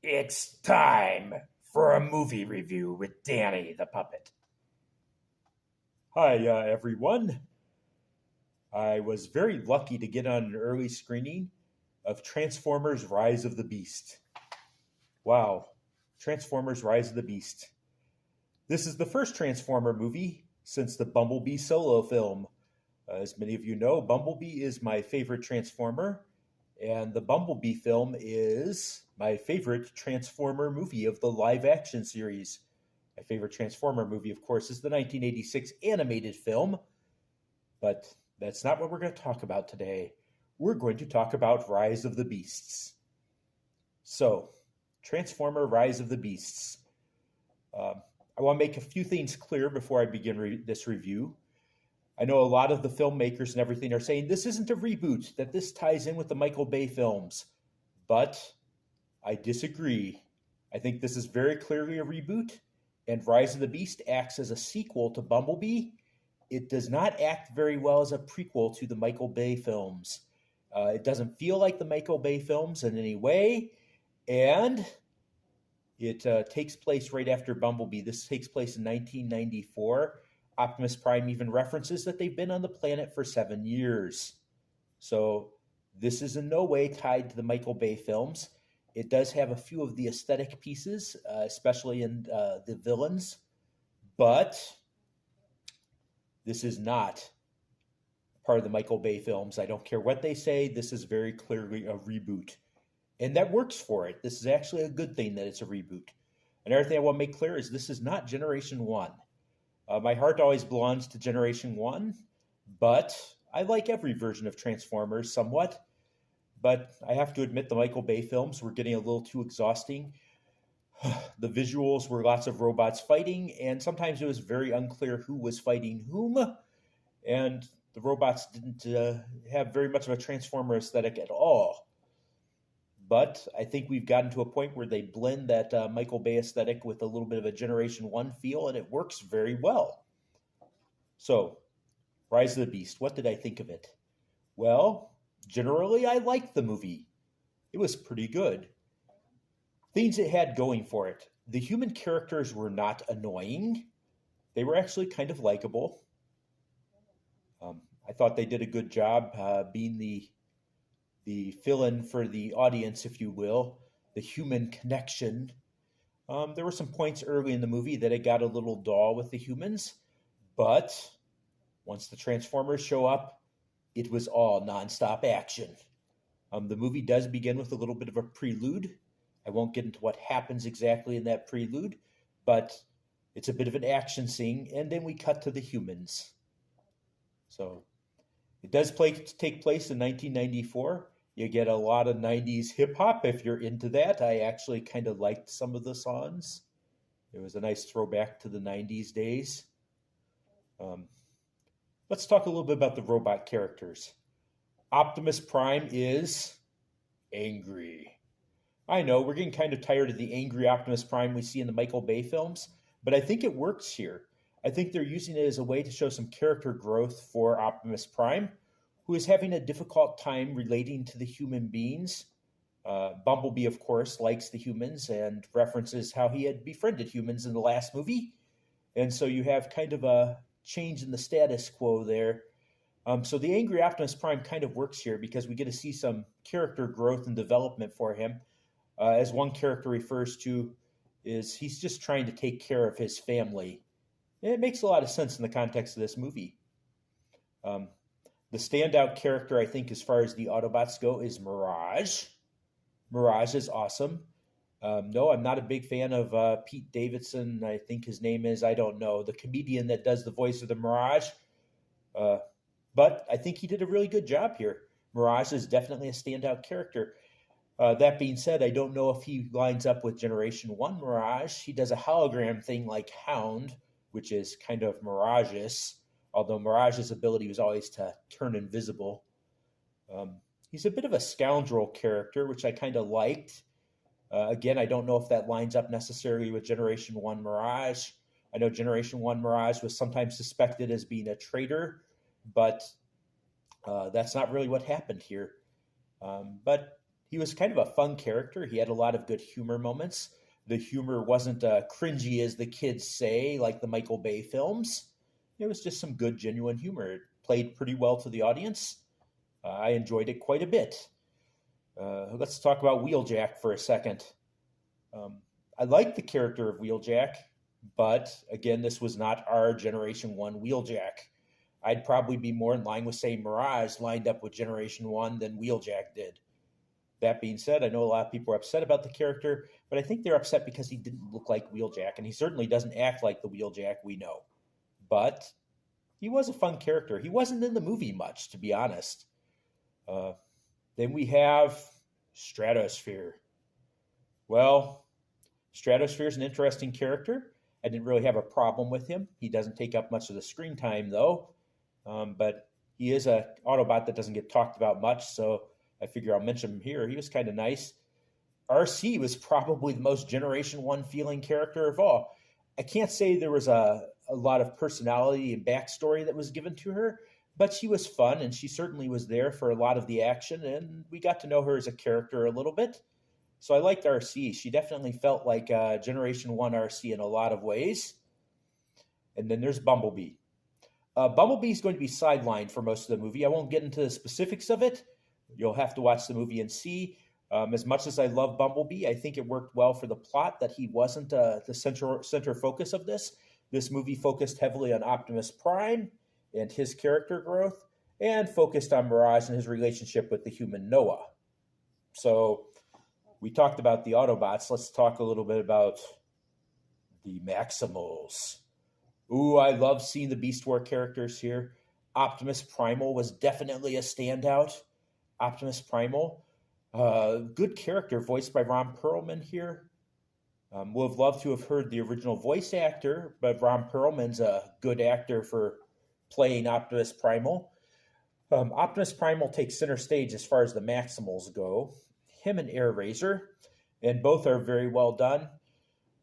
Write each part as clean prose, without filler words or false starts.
It's time for a movie review with Danny the Puppet. Hi, everyone. I was very lucky to get on an early screening of Transformers Rise of the Beast. Wow, Transformers Rise of the Beast. This is the first Transformer movie since the Bumblebee solo film. As many of you know, Bumblebee is my favorite Transformer, and the Bumblebee film is my favorite Transformer movie of the live action series. My favorite Transformer movie, of course, is the 1986 animated film, but that's not what we're going to talk about today. We're going to talk about Rise of the Beasts. So, Transformer Rise of the Beasts. I want to make a few things clear before I begin this review. I know a lot of the filmmakers and everything are saying this isn't a reboot, that this ties in with the Michael Bay films, but I disagree. I think this is very clearly a reboot, and Rise of the Beast acts as a sequel to Bumblebee. It does not act very well as a prequel to the Michael Bay films. It doesn't feel like the Michael Bay films in any way, and it takes place right after Bumblebee. This takes place in 1994. Optimus Prime even references that they've been on the planet for 7 years. So this is in no way tied to the Michael Bay films. It does have a few of the aesthetic pieces, especially in the villains, but this is not part of the Michael Bay films. I don't care what they say. This is very clearly a reboot. And that works for it. This is actually a good thing that it's a reboot. Another thing I want to make clear is this is not Generation 1. My heart always belongs to Generation 1, but I like every version of Transformers somewhat. But I have to admit the Michael Bay films were getting a little too exhausting. The visuals were lots of robots fighting, and sometimes it was very unclear who was fighting whom. And the robots didn't have very much of a Transformer aesthetic at all. But I think we've gotten to a point where they blend that Michael Bay aesthetic with a little bit of a Generation 1 feel, and it works very well. So, Rise of the Beast, what did I think of it? Well, generally, I liked the movie. It was pretty good. Things it had going for it. The human characters were not annoying. They were actually kind of likable. I thought they did a good job being the fill-in for the audience, if you will, the human connection. There were some points early in the movie that it got a little dull with the humans, but once the Transformers show up, it was all nonstop action. The movie does begin with a little bit of a prelude. I won't get into what happens exactly in that prelude, but it's a bit of an action scene, and then we cut to the humans. So it does take place in 1994. You get a lot of 90s hip hop if you're into that. I actually kind of liked some of the songs. It was a nice throwback to the 90s days. Let's talk a little bit about the robot characters. Optimus Prime is angry. I know we're getting kind of tired of the angry Optimus Prime we see in the Michael Bay films, but I think it works here. I think they're using it as a way to show some character growth for Optimus Prime, who is having a difficult time relating to the human beings. Bumblebee, of course, likes the humans and references how he had befriended humans in the last movie. And so you have kind of a change in the status quo there. So the angry Optimus Prime kind of works here because we get to see some character growth and development for him. As one character refers to, is he's just trying to take care of his family. And it makes a lot of sense in the context of this movie. The standout character, I think, as far as the Autobots go, is Mirage. Mirage is awesome. No, I'm not a big fan of Pete Davidson. I think his name is, I don't know, the comedian that does the voice of the Mirage. But I think he did a really good job here. Mirage is definitely a standout character. That being said, I don't know if he lines up with Generation 1 Mirage. He does a hologram thing like Hound, which is kind of Mirageous, although Mirage's ability was always to turn invisible. He's a bit of a scoundrel character, which I kind of liked. Again, I don't know if that lines up necessarily with Generation 1 Mirage. I know Generation 1 Mirage was sometimes suspected as being a traitor, but that's not really what happened here. But he was kind of a fun character. He had a lot of good humor moments. The humor wasn't cringy, as the kids say, like the Michael Bay films. It was just some good, genuine humor. It played pretty well to the audience. I enjoyed it quite a bit. Let's talk about Wheeljack for a second. I like the character of Wheeljack, but again, this was not our Generation 1 Wheeljack. I'd probably be more in line with, say, Mirage lined up with Generation 1 than Wheeljack did. That being said, I know a lot of people are upset about the character, but I think they're upset because he didn't look like Wheeljack, and he certainly doesn't act like the Wheeljack we know. But he was a fun character. He wasn't in the movie much, to be honest. Then we have Stratosphere. Well, Stratosphere is an interesting character. I didn't really have a problem with him. He doesn't take up much of the screen time, though. But he is an Autobot that doesn't get talked about much, so I figure I'll mention him here. He was kind of nice. RC was probably the most Generation 1 feeling character of all. I can't say there was a lot of personality and backstory that was given to her, but she was fun, and she certainly was there for a lot of the action, and we got to know her as a character a little bit. So I liked RC. She definitely felt like Generation 1 RC in a lot of ways. And then there's Bumblebee. Bumblebee is going to be sidelined for most of the movie. I won't get into the specifics of it. You'll have to watch the movie and see. As much as I love Bumblebee, I think it worked well for the plot that he wasn't the center focus of this. This movie focused heavily on Optimus Prime and his character growth, and focused on Mirage and his relationship with the human Noah. So we talked about the Autobots. Let's talk a little bit about the Maximals. Ooh, I love seeing the Beast War characters here. Optimus Primal was definitely a standout. Optimus Primal, good character, voiced by Ron Perlman here. Would have loved to have heard the original voice actor, but Ron Perlman's a good actor for playing Optimus Primal. Optimus Primal takes center stage as far as the Maximals go. Him and Air Razor, and both are very well done.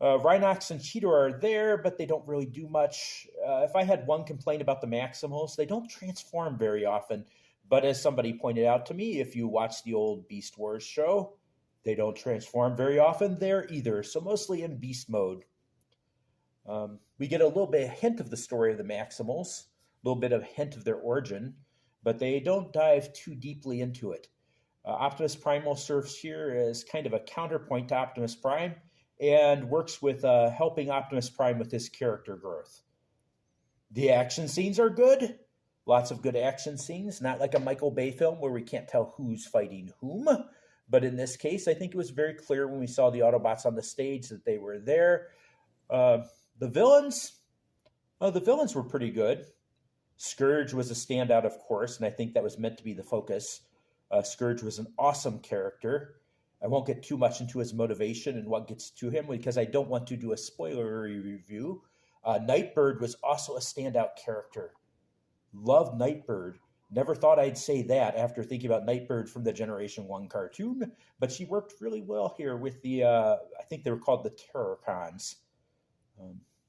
Rhinox and Cheetor are there, but they don't really do much. If I had one complaint about the Maximals, they don't transform very often. But as somebody pointed out to me, if you watch the old Beast Wars show, they don't transform very often there either, so mostly in beast mode. We get a little bit of hint of the story of the Maximals, a little bit of hint of their origin, but they don't dive too deeply into it. Optimus Primal serves here as kind of a counterpoint to Optimus Prime and works with helping Optimus Prime with his character growth. The action scenes are good. Lots of good action scenes, not like a Michael Bay film where we can't tell who's fighting whom. But in this case, I think it was very clear when we saw the Autobots on the stage that they were there. The villains were pretty good. Scourge was a standout, of course, and I think that was meant to be the focus. Scourge was an awesome character. I won't get too much into his motivation and what gets to him because I don't want to do a spoilery review. Nightbird was also a standout character. Loved Nightbird. Never thought I'd say that after thinking about Nightbird from the Generation 1 cartoon, but she worked really well here with the, I think they were called the Terrorcons.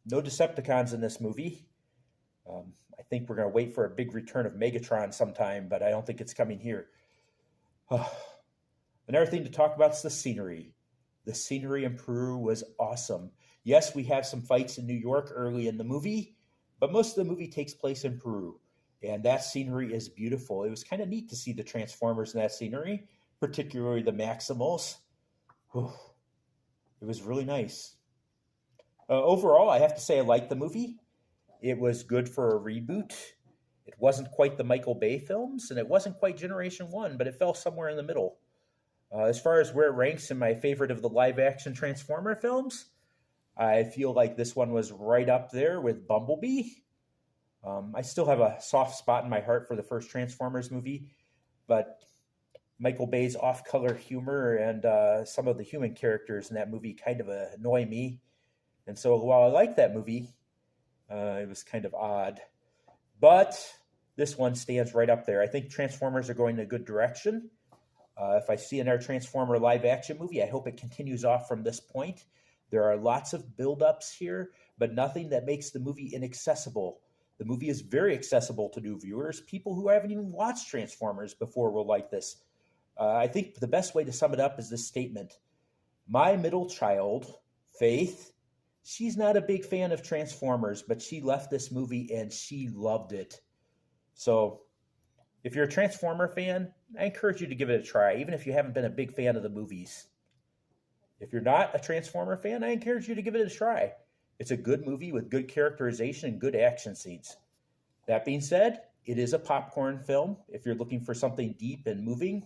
No Decepticons in this movie. I think we're going to wait for a big return of Megatron sometime, but I don't think it's coming here. Another thing to talk about is the scenery. The scenery in Peru was awesome. Yes, we have some fights in New York early in the movie, but most of the movie takes place in Peru. And that scenery is beautiful. It was kind of neat to see the Transformers in that scenery, particularly the Maximals. Whew. It was really nice. Overall, I have to say I liked the movie. It was good for a reboot. It wasn't quite the Michael Bay films, and it wasn't quite Generation 1, but it fell somewhere in the middle. As far as where it ranks in my favorite of the live-action Transformer films, I feel like this one was right up there with Bumblebee. I still have a soft spot in my heart for the first Transformers movie, but Michael Bay's off-color humor and some of the human characters in that movie kind of annoy me. And so while I like that movie, it was kind of odd. But this one stands right up there. I think Transformers are going in a good direction. If I see another Transformer live-action movie, I hope it continues off from this point. There are lots of build-ups here, but nothing that makes the movie inaccessible. The movie is very accessible to new viewers. People who haven't even watched Transformers before will like this. I think the best way to sum it up is this statement. My middle child, Faith, she's not a big fan of Transformers, but she left this movie and she loved it. So if you're a Transformer fan, I encourage you to give it a try, even if you haven't been a big fan of the movies. If you're not a Transformer fan, I encourage you to give it a try. It's a good movie with good characterization and good action scenes. That being said, it is a popcorn film. If you're looking for something deep and moving,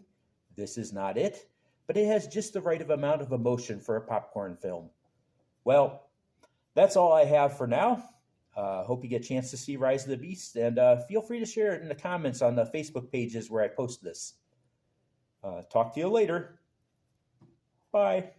this is not it, but it has just the right amount of emotion for a popcorn film. Well, that's all I have for now. Hope you get a chance to see Rise of the Beast, and feel free to share it in the comments on the Facebook pages where I post this. Talk to you later. Bye.